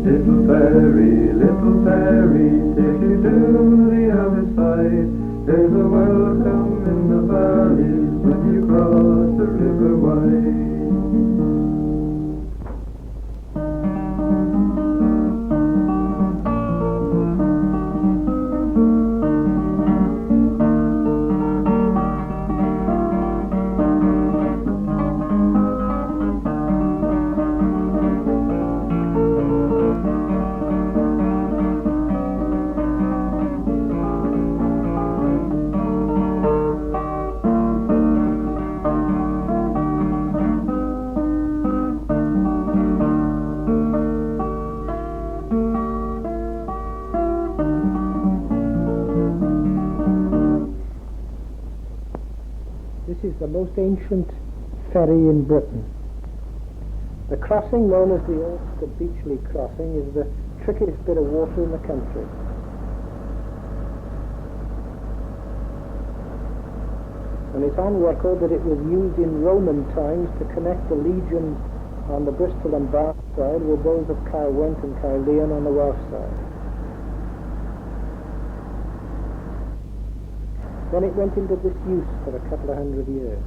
little fairy, take you to the other side. There's a welcome in the valleys when you cross the river wide. This is the most ancient ferry in Britain. The crossing, known as the Aust Beachley crossing, is the trickiest bit of water in the country. And it's on record that it was used in Roman times to connect the legions on the Bristol and Bath side with those of Caerwent and Caerleon on the Welsh side. Then it went into disuse for a couple of hundred years.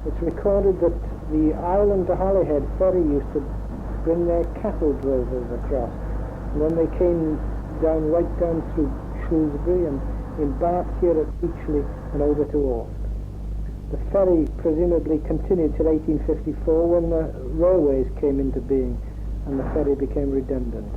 It's recorded that the Ireland to Holyhead ferry used to bring their cattle drovers across. And then they came down right down through Shrewsbury and embarked here at Beachley and over to Aust. The ferry presumably continued till 1854 when the railways came into being and the ferry became redundant.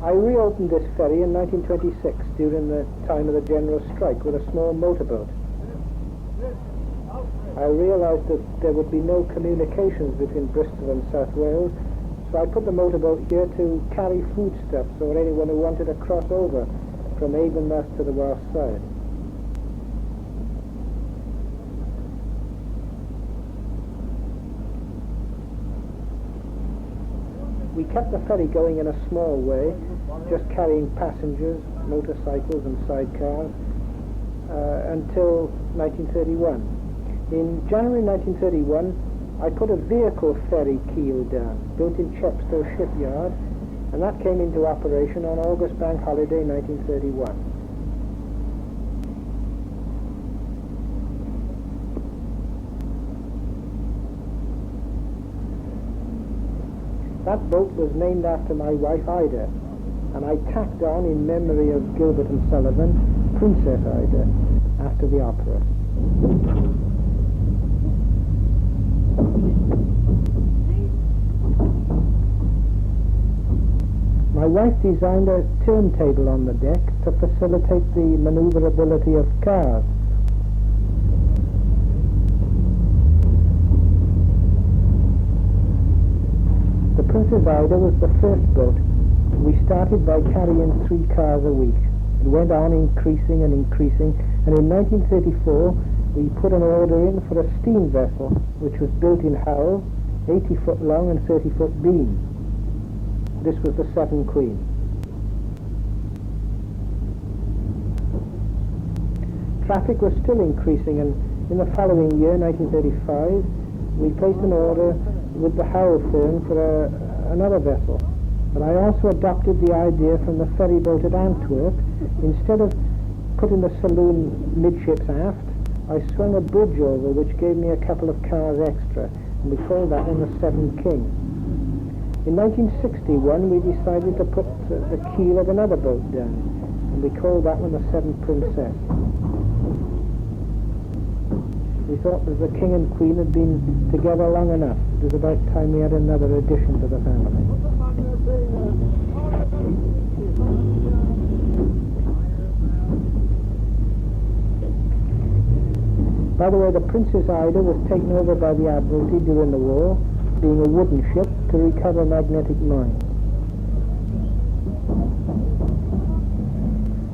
I reopened this ferry in 1926 during the time of the general strike with a small motorboat. I realised that there would be no communications between Bristol and South Wales, so I put the motorboat here to carry foodstuffs or anyone who wanted to cross over from Avonmouth to the Welsh side. We kept the ferry going in a small way, just carrying passengers, motorcycles and sidecars, until 1931. In January 1931, I put a vehicle ferry keel down, built in Chepstow shipyard, and that came into operation on August Bank Holiday 1931. That boat was named after my wife Ida, and I tacked on in memory of Gilbert and Sullivan, Princess Ida, after the opera. My wife designed a turntable on the deck to facilitate the maneuverability of cars. The Princess Ida was the first boat. We started by carrying 3 cars a week. It went on increasing and increasing, and in 1934 we put an order in for a steam vessel which was built in Hull, 80 foot long and 30 foot beam. This was the Severn Queen. Traffic was still increasing, and in the following year, 1935, we placed an order with the Hull firm for another vessel. But I also adopted the idea from the ferry boat at Antwerp. Instead of putting the saloon midships aft, I swung a bridge over which gave me a couple of cars extra, and we called that one the Severn King. In 1961 we decided to put the keel of another boat down, and we called that one the Severn Princess. We thought that the King and Queen had been together long enough. It was about time we had another addition to the family. By the way, the Princess Ida was taken over by the Admiralty during the war, being a wooden ship, to recover magnetic mines.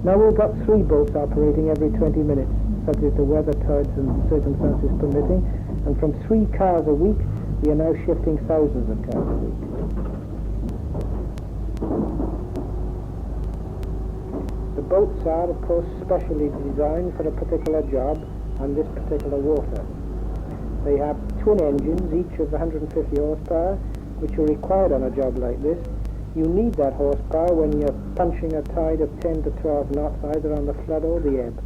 Now we've got 3 boats operating every 20 minutes, subject to weather, tides and circumstances permitting, and from 3 cars a week, we are now shifting thousands of cars a week. boats are, of course, specially designed for a particular job on this particular water. They have twin engines, each of 150 horsepower, which are required on a job like this. You need that horsepower when you're punching a tide of 10 to 12 knots, either on the flood or the ebb.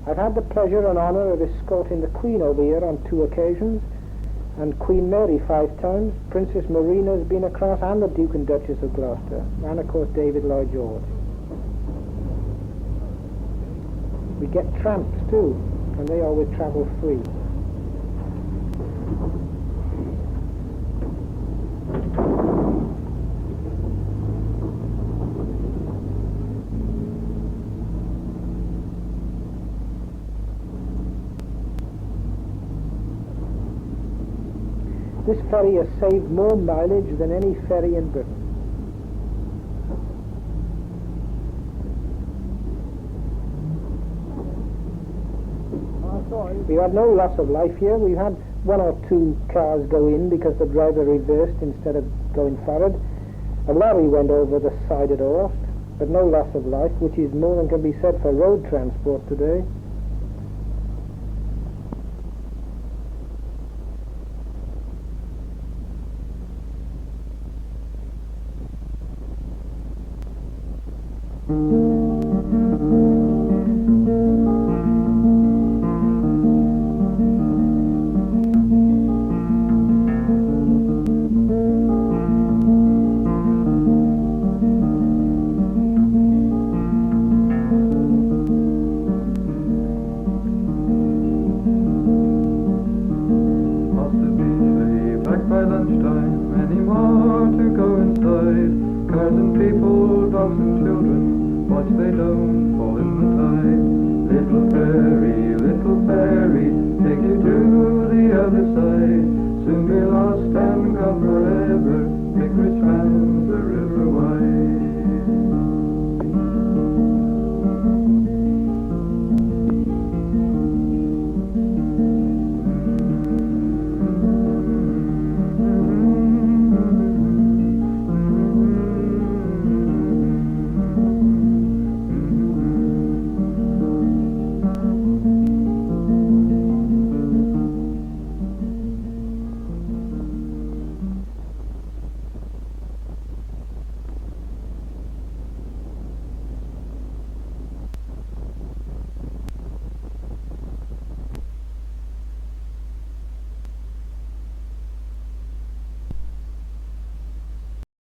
I've had the pleasure and honour of escorting the Queen over here on 2 occasions, and Queen Mary 5 times. Princess Marina's been across, and the Duke and Duchess of Gloucester, and of course David Lloyd George. We get tramps too, and they always travel free. This ferry has saved more mileage than any ferry in Britain. We had no loss of life here. We had 1 or 2 cars go in because the driver reversed instead of going forward. A lorry went over the side at Aust, but no loss of life, which is more than can be said for road transport today.